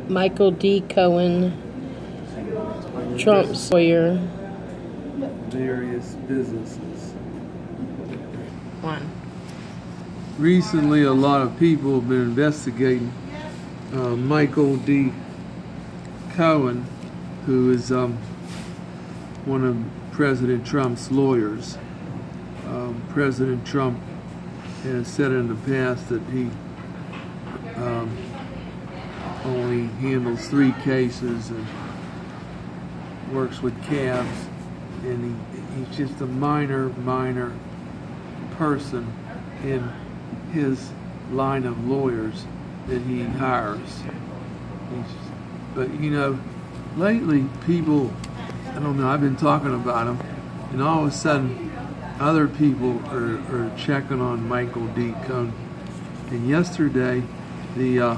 Michael D Cohen, Trump's lawyer. Various businesses. One. Recently, a lot of people have been investigating Michael D Cohen, who is one of President Trump's lawyers. President Trump has said in the past that he only handles 3 cases and works with cabs, and he's just a minor person in his line of lawyers that he hires. But you know, lately people, I don't know, I've been talking about him, and all of a sudden other people are checking on Michael D Cohen. And yesterday the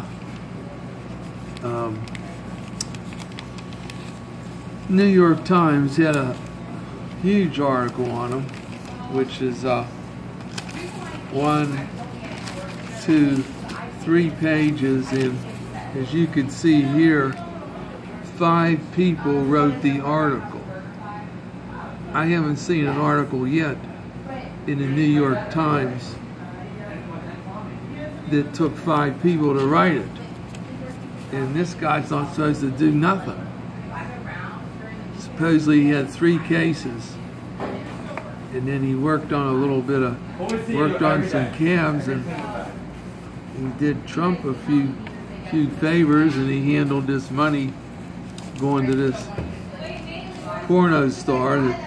New York Times had a huge article on him, which is 1, 2, 3 pages, and as you can see here, 5 people wrote the article. I haven't seen an article yet in the New York Times that took 5 people to write it. And this guy's not supposed to do nothing. Supposedly he had 3 cases, and then he worked on some cabs, and he did Trump a few favors, and he handled this money going to this porno star that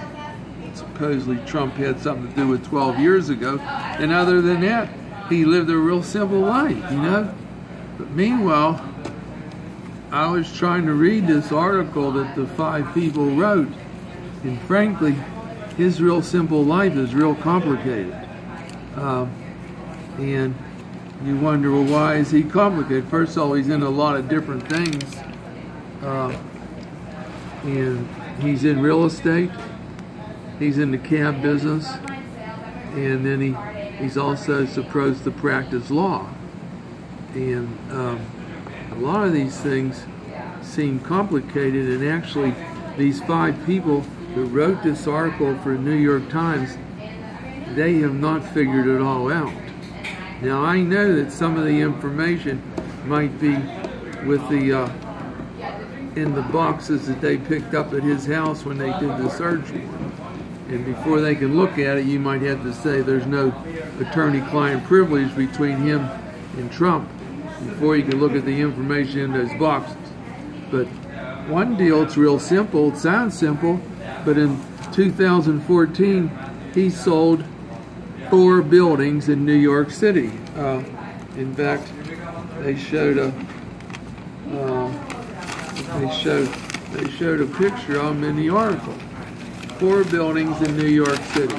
supposedly Trump had something to do with 12 years ago. And other than that, he lived a real simple life, you know. But meanwhile, I was trying to read this article that the 5 people wrote, and frankly, his real simple life is real complicated. And you wonder, well, why is he complicated? First of all, he's in a lot of different things. And he's in real estate, he's in the cab business, and then he's also supposed to practice law. And a lot of these things seem complicated, and actually these 5 people who wrote this article for the New York Times, they have not figured it all out. Now I know that some of the information might be with the in the boxes that they picked up at his house when they did the search warrant. And before they can look at it, you might have to say there's no attorney-client privilege between him and Trump before you can look at the information in those boxes. But one deal, it's real simple, it sounds simple, but in 2014 he sold 4 buildings in New York City. In fact, they showed a picture of them in the article. 4 buildings in New York City.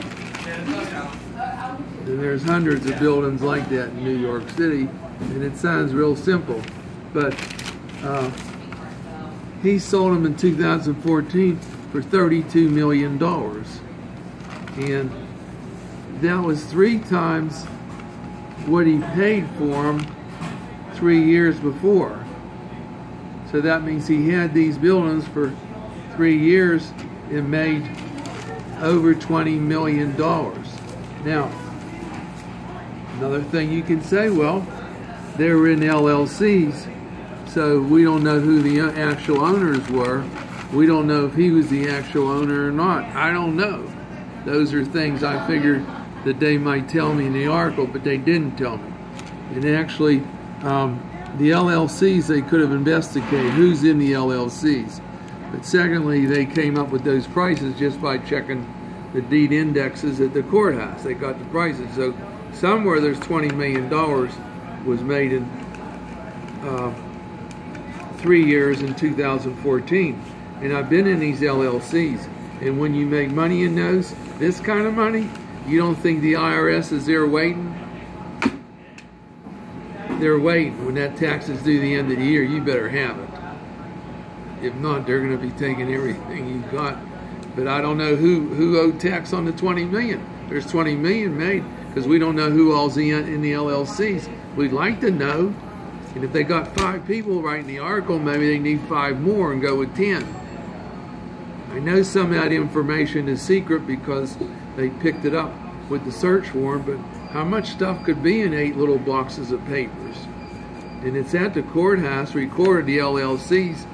And there's hundreds of buildings like that in New York City, and it sounds real simple, but he sold them in 2014 for $32 million. And that was 3 times what he paid for them 3 years before. So that means he had these buildings for 3 years and made over $20 million. Now, another thing you can say, well, they were in LLCs, so we don't know who the actual owners were. We don't know if he was the actual owner or not. I don't know. Those are things I figured that they might tell me in the article, but they didn't tell me. And actually, the LLCs, they could have investigated who's in the LLCs. But secondly, they came up with those prices just by checking the deed indexes at the courthouse. They got the prices. So somewhere there's $20 million was made in 3 years in 2014. And I've been in these LLCs. And when you make money in those, this kind of money, you don't think the IRS is there waiting? They're waiting. When that tax is due the end of the year, you better have it. If not, they're going to be taking everything you've got. But I don't know who owed tax on the $20 million. There's $20 million made because we don't know who all's in the LLCs. We'd like to know. And if they got 5 people writing the article, maybe they need 5 more and go with 10. I know some of that information is secret because they picked it up with the search warrant, but how much stuff could be in 8 little boxes of papers? And it's at the courthouse, recorded, the LLCs.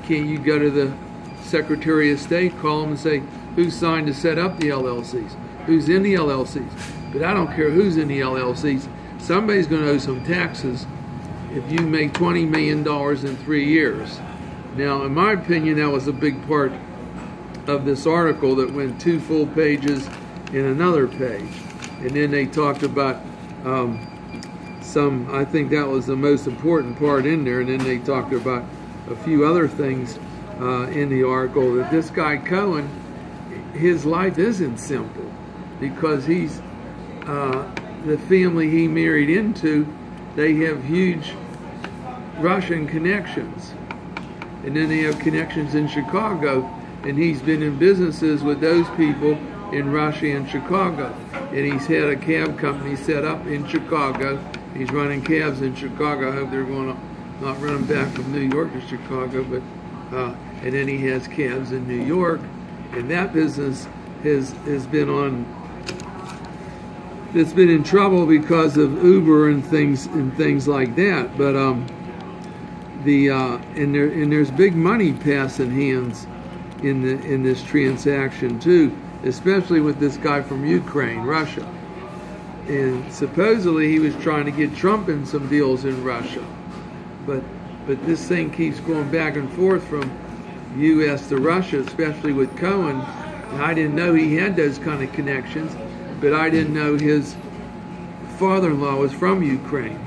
Can you go to the Secretary of State, call them and say, who signed to set up the LLCs? Who's in the LLCs? But I don't care who's in the LLCs. Somebody's going to owe some taxes if you make $20 million in 3 years. Now, in my opinion, that was a big part of this article that went 2 full pages in another page. And then they talked about I think that was the most important part in there, and then they talked about a few other things in the article, that this guy Cohen, his life isn't simple, because he's the family he married into, they have huge Russian connections, and then they have connections in Chicago, and he's been in businesses with those people in Russia and Chicago, and he's had a cab company set up in Chicago. He's running cabs in Chicago. I hope they're going to not run them back from New York to Chicago, but and then he has cabs in New York, and that business has been on. It's been in trouble because of Uber and things like that. But and there's big money passing hands in this transaction too, especially with this guy from Ukraine, Russia. And supposedly he was trying to get Trump in some deals in Russia, but this thing keeps going back and forth from U.S. to Russia, especially with Cohen. And I didn't know he had those kind of connections, but I didn't know his father-in-law was from Ukraine.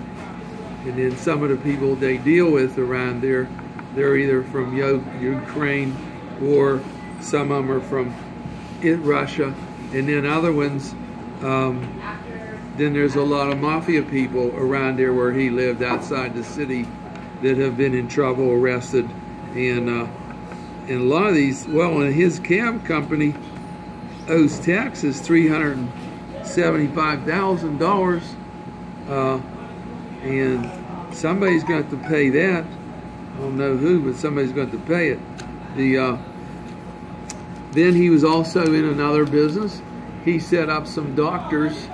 And then some of the people they deal with around there, they're either from Ukraine, or some of them are from Russia, and then other ones. Then there's a lot of mafia people around there where he lived outside the city that have been in trouble, arrested, and a lot of these. Well, his cab company owes taxes $375,000, and somebody's going to have to pay that. I don't know who, but somebody's going to have to pay it. Then he was also in another business. He set up some doctors.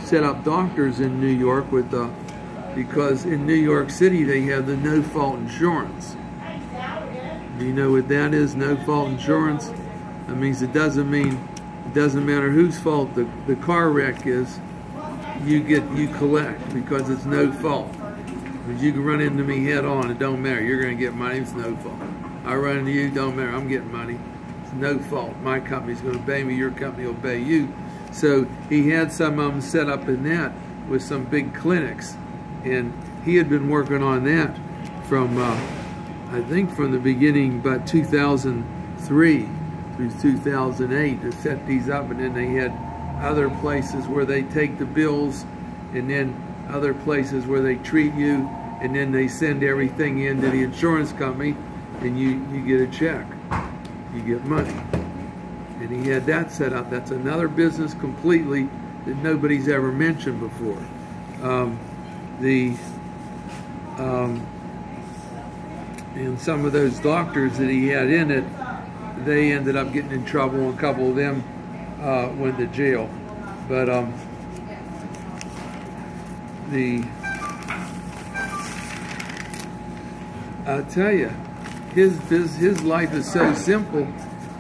Set up doctors in New York with because in New York City they have the no-fault insurance. Do you know what that is? No-fault insurance. That means it doesn't matter whose fault the car wreck is. You collect because it's no fault. Because you can run into me head on, it don't matter. You're going to get money. It's no fault. I run into you, don't matter. I'm getting money. It's no fault. My company's going to pay me. Your company will pay you. So he had some of them set up in that with some big clinics, and he had been working on that from I think from the beginning, about 2003 through 2008, to set these up. And then they had other places where they take the bills, and then other places where they treat you, and then they send everything into the insurance company, and you get a check, you get money. And he had that set up. That's another business completely that nobody's ever mentioned before. And some of those doctors that he had in it, they ended up getting in trouble, and a couple of them went to jail. But I'll tell you, his life is so simple.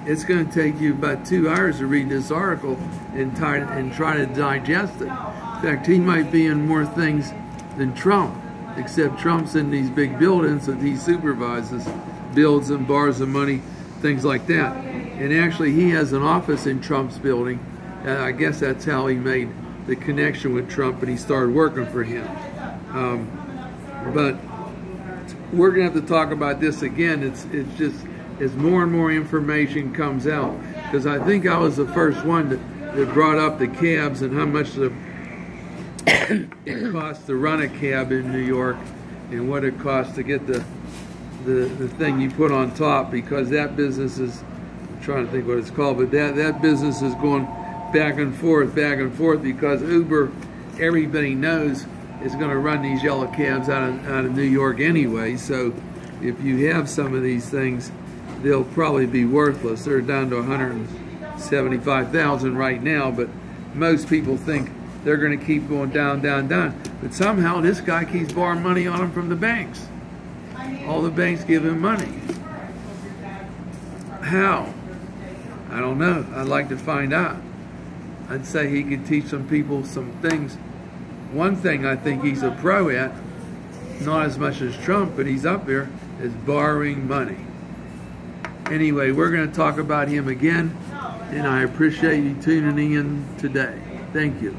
It's going to take you about 2 hours to read this article and try to digest it. In fact, he might be in more things than Trump, except Trump's in these big buildings that he supervises, builds and borrows the money, things like that. And actually, he has an office in Trump's building. I guess that's how he made the connection with Trump, and he started working for him. But we're going to have to talk about this again. It's just as more and more information comes out, because I think I was the first one that brought up the cabs and how much it costs to run a cab in New York, and what it costs to get the thing you put on top, because that business is, I'm trying to think what it's called, but that business is going back and forth, because Uber, everybody knows is going to run these yellow cabs out of New York anyway. So if you have some of these things, they'll probably be worthless. They're down to 175,000 right now, but most people think they're going to keep going down, down, down. But somehow this guy keeps borrowing money on them from the banks. All the banks give him money. How? I don't know. I'd like to find out. I'd say he could teach some people some things. One thing I think he's a pro at, not as much as Trump, but he's up there, is borrowing money. Anyway, we're going to talk about him again, and I appreciate you tuning in today. Thank you.